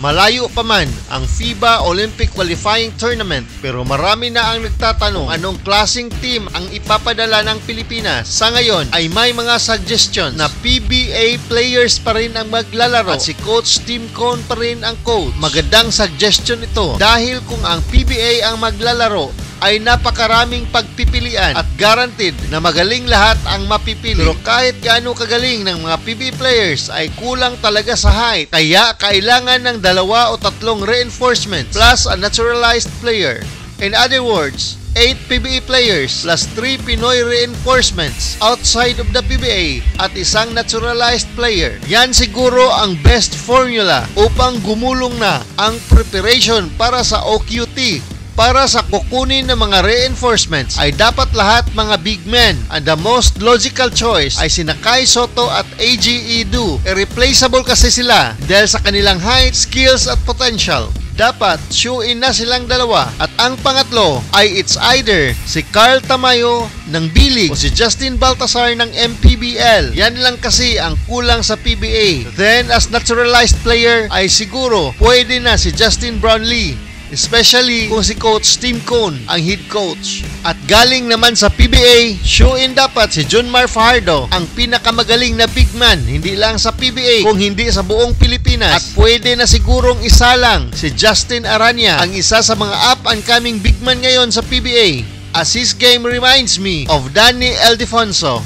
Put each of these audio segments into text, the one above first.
Malayo pa man ang FIBA Olympic Qualifying Tournament pero marami na ang nagtatanong anong klaseng team ang ipapadala ng Pilipinas. Sa ngayon ay may mga suggestion na PBA players pa rin ang maglalaro at si Coach Tim Cone pa rin ang coach. Magandang suggestion ito dahil kung ang PBA ang maglalaro ay napakaraming pagpipilian at guaranteed na magaling lahat ang mapipili. Pero kahit gaano kagaling ng mga PBA players ay kulang talaga sa height. Kaya kailangan ng 2 o 3 reinforcements plus a naturalized player. In other words, 8 PBA players plus 3 Pinoy reinforcements outside of the PBA at isang naturalized player. Yan siguro ang best formula upang gumulong na ang preparation para sa OQT. Para sa kukunin ng mga reinforcements ay dapat lahat mga big men, and the most logical choice ay sina Kai Sotto at AG Edu. Irreplaceable kasi sila dahil sa kanilang height, skills at potential. Dapat shoe-in na silang dalawa. At ang pangatlo ay it's either si Carl Tamayo ng B-League o si Justin Baltasar ng MPBL. Yan lang kasi ang kulang sa PBA. Then as naturalized player ay siguro pwede na si Justin Brownlee. Especially kung si Coach Tim Cone ang head coach. At galing naman sa PBA, shoe-in dapat si Junmar Fajardo, ang pinakamagaling na big man, hindi lang sa PBA, kung hindi sa buong Pilipinas. At pwede na sigurong isa lang si Justin Aranya, ang isa sa mga up-and-coming big man ngayon sa PBA. As his game reminds me of Danny Ildefonso.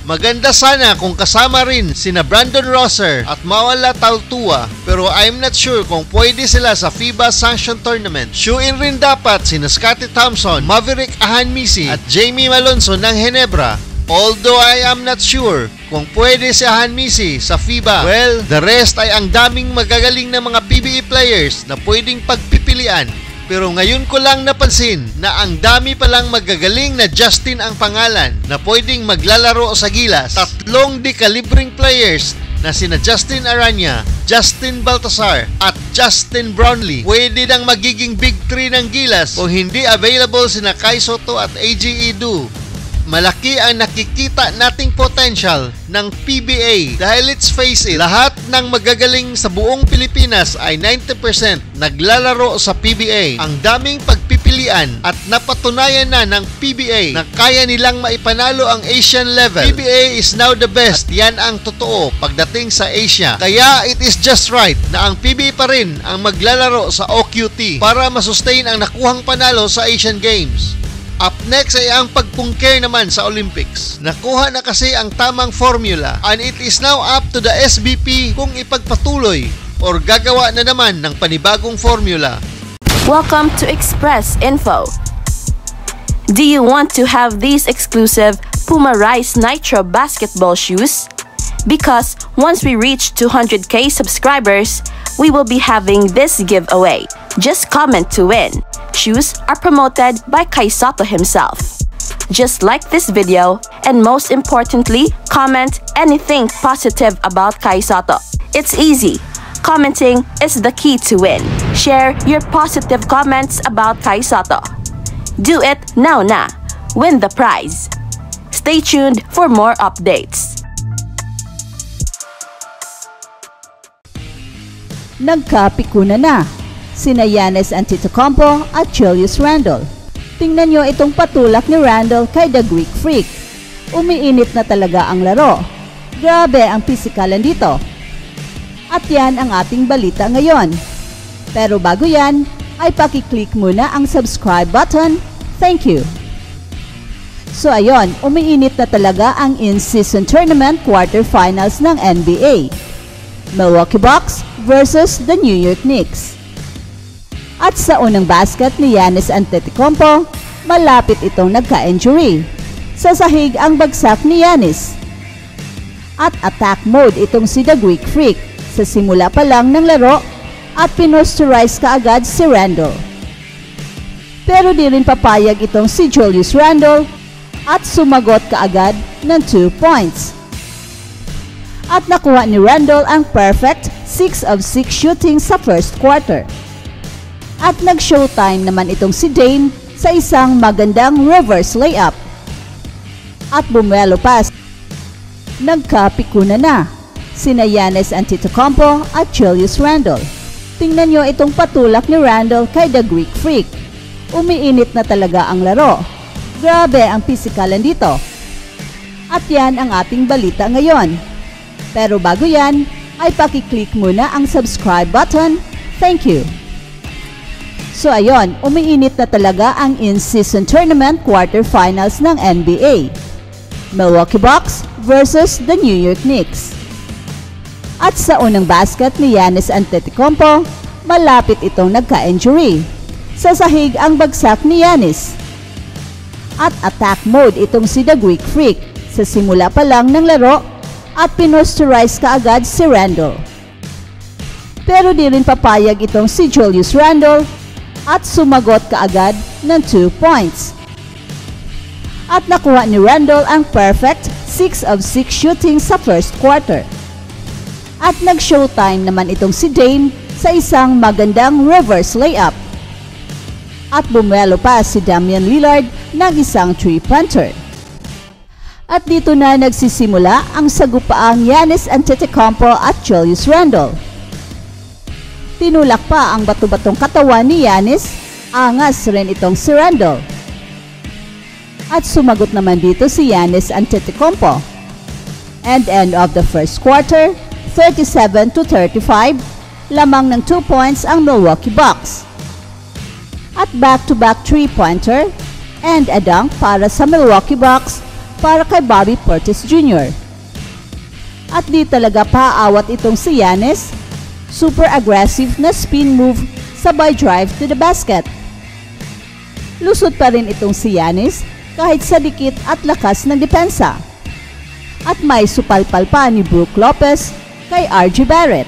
Maganda sana kung kasama rin sina Brandon Rosser at Mawala Tautua, pero I'm not sure kung pwede sila sa FIBA Sanction Tournament. Shoe-in rin dapat sina Scottie Thompson, Maverick Ahanmisi at Jamie Malonzo ng Ginebra. Although I am not sure kung pwede si Ahanmisi sa FIBA. Well, the rest ay ang daming magagaling na mga PBA players na pwedeng pagpipilian. Pero ngayon ko lang napansin na ang dami palang magagaling na Justin ang pangalan na pwedeng maglalaro sa Gilas. 3 di-kalibring players na sina Justin Aranya, Justin Baltasar at Justin Brownlee pwede nang magiging big 3 ng Gilas kung hindi available sina Kai Sotto at AG Edu. Malaki ang nakikita nating potential ng PBA dahil let's face it, lahat ng magagaling sa buong Pilipinas ay 90% naglalaro sa PBA. Ang daming pagpipilian at napatunayan na ng PBA na kaya nilang maipanalo ang Asian level. PBA is now the best. Yan ang totoo pagdating sa Asia. Kaya it is just right na ang PBA pa rin ang maglalaro sa OQT para masustain ang nakuhang panalo sa Asian Games. Up next ay ang pagpungkir naman sa Olympics. Nakuha na kasi ang tamang formula and it is now up to the SBP kung ipagpatuloy or gagawa na naman ng panibagong formula. Welcome to Express Info. Do you want to have these exclusive Puma Rise Nitro basketball shoes? Because once we reach 200k subscribers, we will be having this giveaway. Just comment to win. Shoes are promoted by Kai Sotto himself. Just like this video and most importantly, comment anything positive about Kai Sotto. It's easy. Commenting is the key to win. Share your positive comments about Kai Sotto. Do it now na. Win the prize. Stay tuned for more updates. Nagkapikuna na sina Giannis Antetokounmpo at Julius Randle. Tingnan nyo itong patulak ni Randle kay The Greek Freak. Umiinit na talaga ang laro. Grabe ang pisikalan dito. At yan ang ating balita ngayon. Pero bago yan, ay pakiclick muna ang subscribe button. Thank you. So ayon, umiinit na talaga ang in-season tournament quarterfinals ng NBA. Milwaukee Bucks versus the New York Knicks. At sa unang basket ni Giannis Antetokounmpo, malapit itong nagka-injury. Sa sahig ang bagsak ni Giannis. At attack mode itong si The Greek Freak sa simula pa lang ng laro at pinosterize kaagad si Randle. Pero di rin papayag itong si Julius Randle at sumagot kaagad ng 2 points. At nakuha ni Randle ang perfect 6 of 6 shooting sa first quarter. At nag-showtime naman itong si Dame sa isang magandang reverse layup. At bumuelo pa. Nagkapikuna na sina Giannis Antetokounmpo at Julius Randle. Tingnan nyo itong patulak ni Randle kay The Greek Freak. Umiinit na talaga ang laro. Grabe ang pisikalan dito. At yan ang ating balita ngayon. Pero bago yan, ay pakiclick muna ang subscribe button. Thank you. So ayon, umiinit na talaga ang in-season tournament quarterfinals ng NBA. Milwaukee Bucks versus the New York Knicks. At sa unang basket ni Giannis Antetokounmpo, malapit itong nagka-injury. Sa sahig ang bagsak ni Giannis. At attack mode itong si The Greek Freak sa simula pa lang ng laro at pinosterize kaagad si Randle. Pero di rin papayag itong si Julius Randle at sumagot kaagad ng 2 points. At nakuha ni Randle ang perfect 6 of 6 shooting sa first quarter. At nag-showtime naman itong si Dame sa isang magandang reverse layup. At bumelo pa si Damian Lillard ng isang 3-pointer. At dito na nagsisimula ang sagupaang Giannis Antetokounmpo at Julius Randle. Tinulak pa ang bato-batong katawan ni Giannis, angas rin itong si Randle. At sumagot naman dito si Giannis Antetokounmpo. And end of the first quarter, 37-35, lamang ng 2 points ang Milwaukee Bucks. At back-to-back 3-pointer and a dunk para sa Milwaukee Bucks para kay Bobby Portis Jr. At di talaga paawat itong si Giannis, super aggressive na spin move sabay drive to the basket. Lusot pa rin itong si Giannis kahit sa dikit at lakas ng depensa. At may supalpal pa ni Brook Lopez kay RJ Barrett.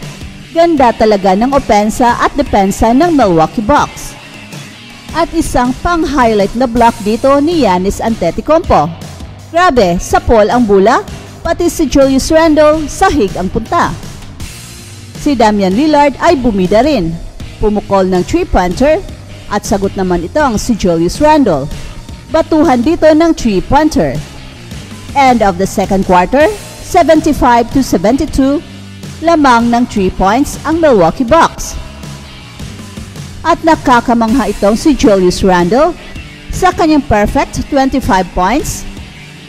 Ganda talaga ng opensa at depensa ng Milwaukee Bucks. At isang pang-highlight na block dito ni Giannis Antetokounmpo. Grabe, sa pole ang bula, pati si Julius Randle sahig ang punta. Si Damian Lillard ay bumida rin, pumukol ng 3-pointer at sagot naman ito ang si Julius Randle. Batuhan dito ng 3-pointer. End of the second quarter, 75-72, lamang ng 3 points ang Milwaukee Bucks. At nakakamangha itong si Julius Randle sa kanyang perfect 25 points,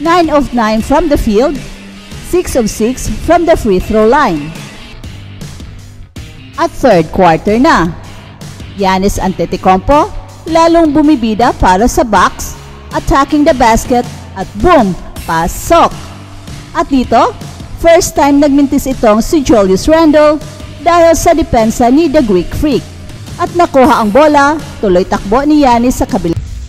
9 of 9 from the field, 6 of 6 from the free throw line. At third quarter na, Giannis Antetokounmpo lalong bumibida para sa Bucks, attacking the basket at boom, pasok. At dito, first time nagmintis itong si Julius Randle dahil sa depensa ni The Greek Freak. At nakuha ang bola, tuloy takbo ni Giannis sa kabila.